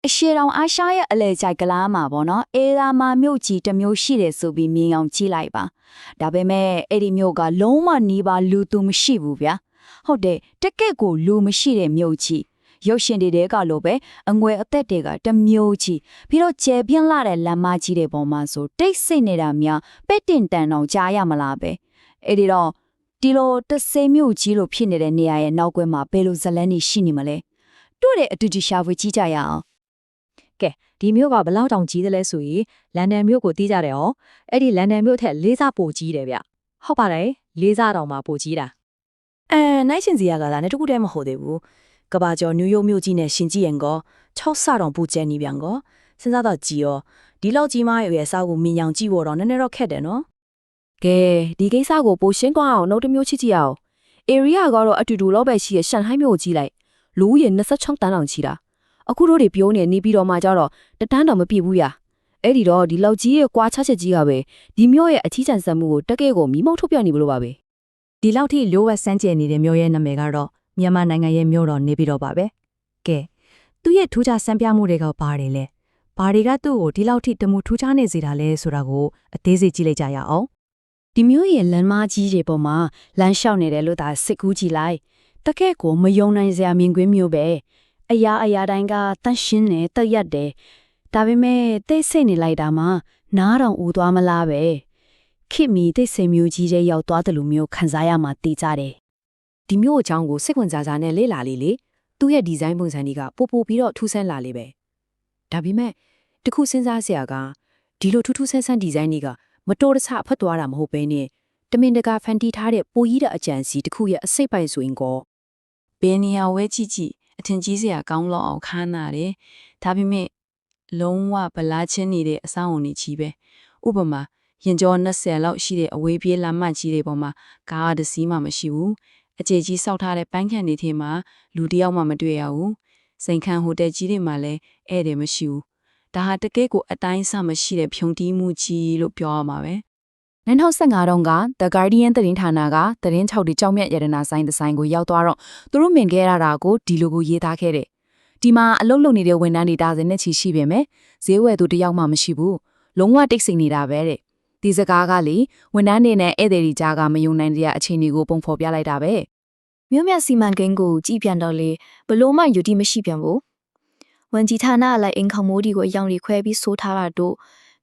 အရှေ့တောင်အာရှရဲ့အလဲကျိုက်ကလားမှာပေါ့နော်အေဒါမာမြို့ကြီးတစ်မျိုးရှိတယ်ဆိုပြီးမြင်အောင်ကြည့်လိုက်ပါဒါပေမဲ့အဲ့ဒီမြို့ကလုံးဝနီးပါးလူသူမရှိဘူးဗျာဟုတ်တယ်တကယ့်ကိုလူမရှိတဲ့မြို့ကြီးရုပ်ရှင်တွေကလိုပဲအငွေအသက်တွေကတစ်မျိုးကြီးပြီးတော့ကျဲပြင်းလာတဲ့လမ်းမကြီးတွေပေါ်မှာဆိုတိတ်ဆိတ်နေတာများပဲ့တင်တန်အောင်ကြားရမလားပဲအဲ့ဒီတော့ဒီလိုတဆိတ်မြို့ကြီးလိုဖြစ်နေတဲ့နေရာရဲ့နောက်ကွယ်မှာဘယ်လိုဇလန်းကြီးရှိနေမလဲတို့တဲ့အတူတူရှာဖွေကြည့်ကြရအောင် ကဲဒီမျိုးကဘလောက်တောင်ကြီးတယ်လဲဆိုရင်လန်ဒန်မြို့ကိုတီးကြတယ်ဟောအဲ့ဒီလန်ဒန်မြို့ထက်လေးစားပိုကြီးတယ်ဗျဟုတ်ပါတယ်လေးစားတောင်မှပိုကြီးတာနိုင်ရှင်စီရကလည်းတခုတည်းမဟုတ်သေးဘူးကဘာကျော်နယူးယောက်မြို့ကြီးနဲ့ရှင်ကြည့်ရင်ကော6ဆတောင်ပူကျဲနေပြန်ကောစဉ်းစားတော့ကြည်ရောဒီလောက်ကြီးမရဲ့အစားကိုမြင်အောင်ကြည့်ဖို့တော့နည်းနည်းတော့ခက်တယ်နော်ကဲဒီကိစ္စကိုပိုရှင်းကွာအောင်နောက်တစ်မျိုးချစ်ကြည့်အောင် area ကတော့အတူတူလောက်ပဲရှိရရှန်ဟိုင်းမြို့ကိုကြည့်လိုက်လူဦးရေ26တန်းတောင်ချီတာအခုတို့တွေပြောနေပြီးတော့မှကြတော့တတန်းတောင်မပြည့်ဘူးရအဲ့ဒီတော့ဒီလောက်ကြီးရဲ့ကွာချချက်ကြီးကပဲဒီမြို့ရဲ့အချီးကျန်စက်မှုကိုတကယ့်ကိုမိမောက်ထုတ်ပြနေလို့ပါပဲဒီလောက်ထိလိုဝက်စမ်းကျဲနေတဲ့မြို့ရဲ့နာမည်ကတော့မြန်မာနိုင်ငံရဲ့မြို့တော်နေပြီးတော့ပါပဲကဲသူ့ရဲ့ထူးခြားစံပြမှုတွေကဘာတွေလဲဘာတွေကသူ့ကိုဒီလောက်ထိတမှုထူးခြားနေစေတာလဲဆိုတာကိုအသေးစိတ်ကြည့်လိုက်ကြရအောင် ဒီမျိုးရဲ့လမ်းမကြီးတွေပေါ်မှာလမ်းလျှောက်နေတယ်လို့သာစစ်ကူးကြည့်လိုက်တကယ့်ကိုမယုံနိုင်စရာမြင်ကွင်းမျိုးပဲအရာတိုင်းကတန့်ရှင်းနေတက်ရက်တယ်ဒါပေမဲ့တိတ်ဆိတ်နေလိုက်တာမှနားတောင်ဦးသွားမလားပဲခိမီတိတ်ဆိတ်မျိုးကြီးတဲ့ရောက်သွားတယ်လို့မျိုးခံစားရမှသိကြတယ် ဒီမျိုးအကြောင်းကိုစိတ်ဝင်စားစားနဲ့လေ့လာလေးလေသူ့ရဲ့ဒီဇိုင်းပုံစံတွေကပို့ပြီးတော့ထူးဆန်းလာလေးပဲဒါပေမဲ့တခုစဉ်းစားစရာကဒီလိုထူးဆန်းဒီဇိုင်းတွေကမတော်တဆဖတ်သွားတာမဟုတ်ဘဲနဲ့တမင်တကာဖန်တီးထားတဲ့ပိုကြီးတဲ့အကြံစီတစ်ခုရဲ့အစိတ်ပိုင်ဆိုရင်ကောဘယ်နေရာဝဲကြည့်အထင်ကြီးစရာကောင်းလောက်အောင်ခမ်းနာတယ်ဒါပေမဲ့လုံးဝဗလာချင်းနေတဲ့အဆောင်အုံကြီးပဲဥပမာရင်ကျော်20လောက်ရှိတဲ့အဝေးပြေးလမ်းမကြီးတွေပေါ်မှာကားတစ်စီးမှမရှိဘူးအကျေကြီးစောက်ထားတဲ့ပန်းခန့်တွေထဲမှာလူတယောက်မှမတွေ့ရဘူးစိန်ခမ်းဟိုတယ်ကြီးတွေမှာလည်းဧည့်သည်မရှိဘူးဒါဟာတကယ့်ကိုအတိုင်းအဆမရှိတဲ့ဖြုံတီးမှုကြီးလို့ပြောရမှာပဲ2015တုန်းက The Guardian သတင်းဌာနကသတင်း6ဒီကြောက်မြတ်ရတနာဆိုင်ဒီဇိုင်းကိုရောက်သွားတော့သူတို့မြင်ခဲ့ရတာကိုဒီလိုကိုရေးသားခဲ့တယ်ဒီမှာအလုပ်လုပ်နေတဲ့ဝန်ထမ်းတွေတာစင်နဲ့ချီရှိပေမဲ့ဈေးဝယ်သူတယောက်မှမရှိဘူးလုံးဝတိတ်ဆိတ်နေတာပဲတဲ့ဒီစကားကလေဝန်ထမ်းတွေနဲ့ဧည့်သည်တွေကြားကမယုံနိုင်တဲ့အချိန်တွေကိုပုံဖော်ပြလိုက်တာပဲမြို့မြစီမံကိန်းကိုကြည်ပြန်တော့လေဘလို့မှယူတိမရှိပြန်ဘူးဝန်ကြီးဌာနအလိုက်အင်ခေါမိုးဒီကိုအယောင်တွေခွဲပြီးဆိုးထားတာတို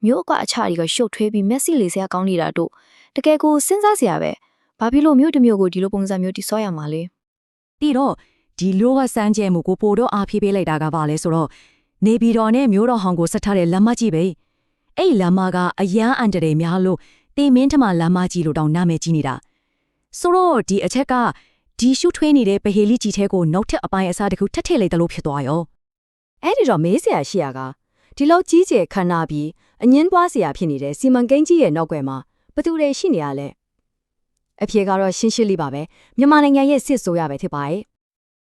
့မြို့ကအချတွေကရှုပ်ထွေးပြီးမျက်စိလေးစရာကောင်းနေတာတို့တကယ်ကိုစဉ်းစားစရာပဲဘာဖြစ်လို့မြို့တစ်မြို့ကိုဒီလိုပုံစံမျိုးတိဆော့ရမှာလဲပြီးတော့ဒီလိုကစမ်းကြဲမှုကိုပိုတော့အားဖြည့်ပေးလိုက်တာကဘာလဲဆိုတော့နေပြည်တော်နဲ့မြို့တော်ဟောင်ကိုဆက်ထားတဲ့လမ်းမကြီးပဲအဲ့လမ်းမကအရန်အန်တရေများလို့တင်မင်းထမလမ်းမကြီးလို့တောင်နာမည်ကြီးနေတာဆိုတော့ဒီအချက်ကဒီရှုထွေးနေတဲ့ပဟေလီကြီးထဲကိုနောက်ထပ်အပိုင်းအစားတစ်ခုထပ်ထည့်လိုက်တယ်လို့ဖြစ်သွားရောအဲ့ဒီတော့မေးစရာရှိရကဒီလောက်ကြီးကျယ်ခမ်းနားပြီးအငင်းပွားစရာဖြစ်နေတဲ့စီမံကိန်းကြီးရဲ့နောက်ွယ်မှာဘသူတွေရှိနေရလဲအဖြေကတော့ရှင်းရှင်းလေးပါပဲမြန်မာနိုင်ငံရဲ့စစ်ဆိုးရပဲဖြစ်ပါရဲ့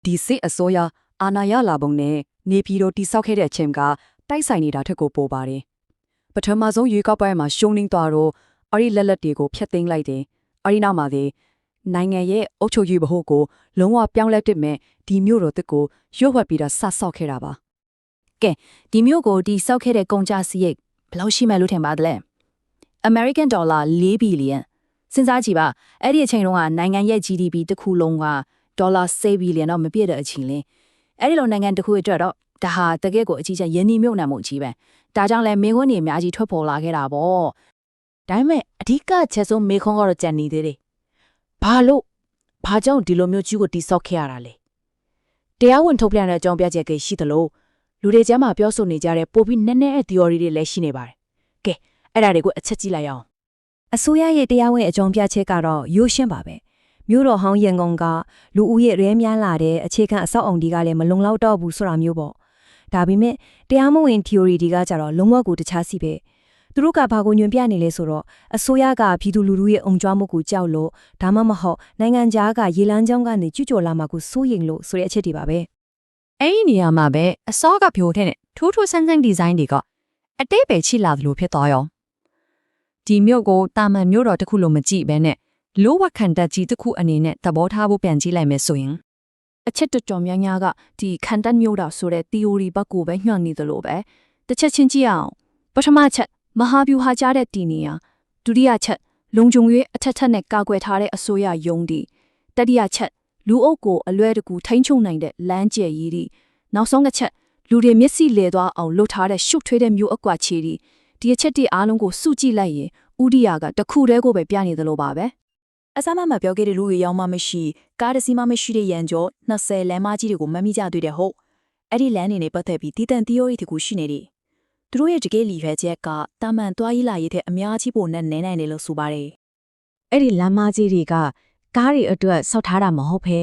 ဒီစစ်အစိုးရအာဏာရလာပုံနဲ့နေပြည်တော်တိဆောက်ခဲ့တဲ့အချိန်ကတိုက်ဆိုင်နေတာထက်ကိုပိုပါတယ်ပထမဆုံးရွေးကောက်ပွဲမှာရှုံးနိမ့်သွားတော့အဲ့ဒီလက်တွေကိုဖျက်သိမ်းလိုက်တယ်အဲ့ဒီနောက်မှာနိုင်ငံရဲ့အုပ်ချုပ်ရေးဘဟုကိုလုံးဝပြောင်းလဲတစ်မဲ့ဒီမျိုးတော်တစ်ကိုရွတ်ဝက်ပြီးတော့ဆဆောက်ခဲ့တာပါကဲဒီမျိုးကိုဒီဆောက်ခဲ့တဲ့ကုန်ကြစရိတ်ဘယ်လောက်ရှိမှလို့ထင်ပါသလဲ American dollar 4 billion စဉ်းစားကြည့်ပါအဲ့ဒီအချိန်တုန်းကနိုင်ငံရဲ့ GDP တစ်ခုလုံးကဒေါ်လာ6 billion တော့မပြည့်တဲ့အချိန်လင်းအဲ့ဒီလိုနိုင်ငံတစ်ခုအတွက်တော့ဒါဟာတကယ့်ကိုအကြီးကျယ်ယဉ်ညီမြုပ်နှံမှုကြီးပဲဒါကြောင့်လဲမေခွန်းတွေအများကြီးထွက်ပေါ်လာခဲ့တာပေါ့ဒါပေမဲ့အဓိကချက်ဆုံးမေခွန်းကတော့ကြံနေသေးတယ်ဘာကြောင့်ဒီလိုမျိုးကြီးကိုတိဆောက်ခဲ့ရတာလဲတရားဝင်ထုတ်ပြန်တဲ့အကြောင်းပြချက်တွေရှိသလိုလူတွေကြားမှာပြောဆိုနေကြတဲ့ပိုပြီးနည်းနည်း theory တွေလည်းရှိနေပါတယ်ကဲအဲ့ဒါတွေကိုအချက်ကြည့်လိုက်အောင်အစိုးရရဲ့တရားဝင်အကြောင်းပြချက်ကတော့ရိုးရှင်းပါပဲမြို့တော်ဟောင်းရန်ကုန်ကလူဦးရေရဲများလာတဲ့အခြေခံအဆောက်အုံတွေကလည်းမလုံလောက်တော့ဘူးဆိုတာမျိုးပေါ့ဒါပေမဲ့တရားမဝင် theory တွေကကြတော့လုံးဝကိုတခြားစီပဲသူတို့ကဘာကိုညွန်ပြနေလဲဆိုတော့အစိုးရကပြည်သူလူထုရဲ့အုံကြွမှုကိုကြောက်လို့ဒါမှမဟုတ်နိုင်ငံခြားကရေလမ်းကြောင်းကနေကျွကြော်လာမှာကိုစိုးရိမ်လို့ဆိုတဲ့အချက်တွေပါပဲအဲ့ဒီနေရာမှာပဲအစောကဖြိုတဲ့ထူးထူးဆန်းဆန်းဒီဇိုင်းတွေကအတိတ်ပဲချိလာသလိုဖြစ်သွားရောဒီမြို့ကိုတာမန်မြို့တော်တစ်ခုလိုမကြည့်ပဲနဲ့လိုဝက်ခံတက်ကြီးတစ်ခုအနေနဲ့သဘောထားဖို့ပြန်ကြည့်လိုက်မယ်ဆိုရင် အချက်တော်တော်များများကဒီခံတတ်မျိုးတာဆိုတဲ့ theory ဘက်ကိုပဲညှော်နေသလိုပဲတစ်ချက်ချင်းကြည့်အောင်ပထမချက်မဟာဗျူဟာကြားတဲ့တည်နေရဒုတိယချက်လုံခြုံရေးအထက်ထက်နဲ့ကာကွယ်ထားတဲ့အစိုးရယုံဒီတတိယချက်လူအုပ်ကိုအလွဲတကူထိန်းချုပ်နိုင်တဲ့လမ်းကျယ်ကြီးဒီနောက်ဆုံးတစ်ချက်လူတွေမျက်စိလဲသွားအောင်လှုပ်ထားတဲ့ရှုပ်ထွေးတဲ့မျိုးအကွာချီဒီအချက်တွေအားလုံးကိုစုကြည့်လိုက်ရင်ဥဒိယကတခုတည်းကိုပဲပြနေသလိုပါပဲ အစမ်းမပြောခဲ့တဲ့လူတွေရောင်းမှမရှိကားတစ်စီးမှမရှိတဲ့ရန်ကျော်20လမ်းမကြီးတွေကိုမမိကြတွေ့တဲ့ဟုတ်အဲ့ဒီလမ်းတွေနဲ့ပတ်သက်ပြီးတည်တံ့ theory တခုရှိနေတယ်သူတို့ရဲ့တကယ်လီရွယ်ချက်ကတာမန်သွားရေးလာရေးတဲ့အများကြီးပိုနဲ့နဲနိုင်တယ်လို့ဆိုပါတယ် အဲ့ဒီလမ်းမကြီးတွေကကားတွေအတွက်ဆောက်ထားတာမဟုတ်ဘဲ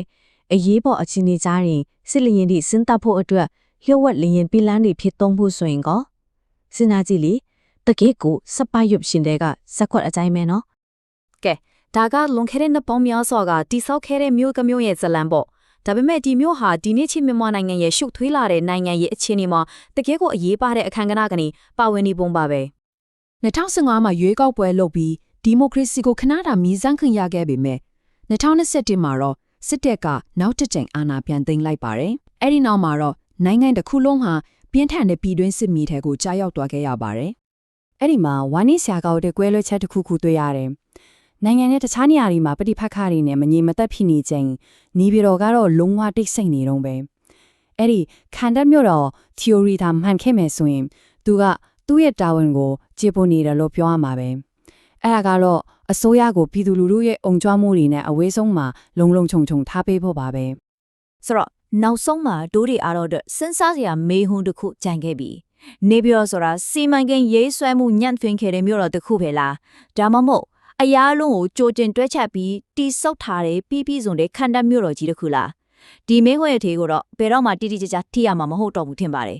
အရေးပေါ်အခြေအနေကြားရင်စစ်လျင်တွေစဉ်းတပ်ဖို့အတွက်လျှို့ဝှက်လျင်ပီလန်းတွေဖြစ်သုံးဖို့ဆိုရင်ကောစဉ်းစားကြည့်လေတကယ့်ကိုစပိုက်ရုပ်ရှင်တွေကစက်ခွက်အကြိုင်းမဲနော် ဒါကလွန်ခဲ့တဲ့နှစ်ပေါင်းများစွာကတိဆောက်ခဲ့တဲ့မြို့ကမျိုးရဲ့ဇလံပေါ့ဒါပေမဲ့ဒီမြို့ဟာဒီနေ့ချင်းမြန်မာနိုင်ငံရဲ့ရှုပ်ထွေးလာတဲ့နိုင်ငံရဲ့အခြေအနေမှာတကယ်ကိုအရေးပါတဲ့အခမ်းကဏ္ဍကနေပါဝင်နေပုံပါပဲ 2015မှာရွေးကောက်ပွဲလုပ်ပြီးဒီမိုကရေစီကိုခဏတာမီးစမ်းခွင့်ရခဲ့ပေမဲ့2021မှာတော့စစ်တပ်ကနောက်တစ်ကြိမ်အာဏာပြန်သိမ်းလိုက်ပါတယ်။အဲ့ဒီနောက်မှာတော့နိုင်ငံတစ်ခုလုံးဟာပြင်းထန်တဲ့ပြည်တွင်းစစ်မီးထဲကိုကြားရောက်သွားခဲ့ရပါတယ်။အဲ့ဒီမှာဝါနိဆရာကောက်တဲ့ကွဲလွဲချက်တစ်ခုခုတွေ့ရတယ်။နိုင်ငံရဲ့တခြားနေရာတွေမှာပဋိပက္ခတွေနဲ့မငြိမ်မသက်ဖြစ်နေချိန်နေပြည်တော်ကတော့လုံးဝတိတ်ဆိတ်နေတော့ပဲ။အဲ့ဒီခံတတ်မျိုးတော့ theory ဒါမှန်ခဲ့မယ်ဆိုရင်သူကသူ့ရဲ့တာဝန်ကိုကျေပွန်နေတယ်လို့ပြောရမှာပဲ။အဲ့ဒါကတော့အစိုးရကိုပြည်သူလူထုရဲ့အုံကြွမှုတွေနဲ့အဝေးဆုံးမှာလုံလုံခြုံခြုံထားပေးဖို့ပါပဲ ဆိုတော့နောက်ဆုံးမှာဒိုးတွေအားတော့စဉ်းစားစရာမေးခွန်းတစ်ခုကြံခဲ့ပြီနေပြီးတော့ဆိုတာစီမံကိန်းရေးဆွဲမှုညံ့သွင်းခဲ့တဲ့မြို့တော်တစ်ခုပဲလားဒါမှမဟုတ်အရာလုံးကိုကြိုတင်တွဲချက်ပြီးတိဆောက်ထားတဲ့ပြီးစုံတဲ့ခန္ဓာမြို့တော်ကြီးတစ်ခုလားဒီမင်းခွေထေကိုတော့ဘယ်တော့မှတိတိကျကျထိရမှာမဟုတ်တော့ဘူးထင်ပါတယ်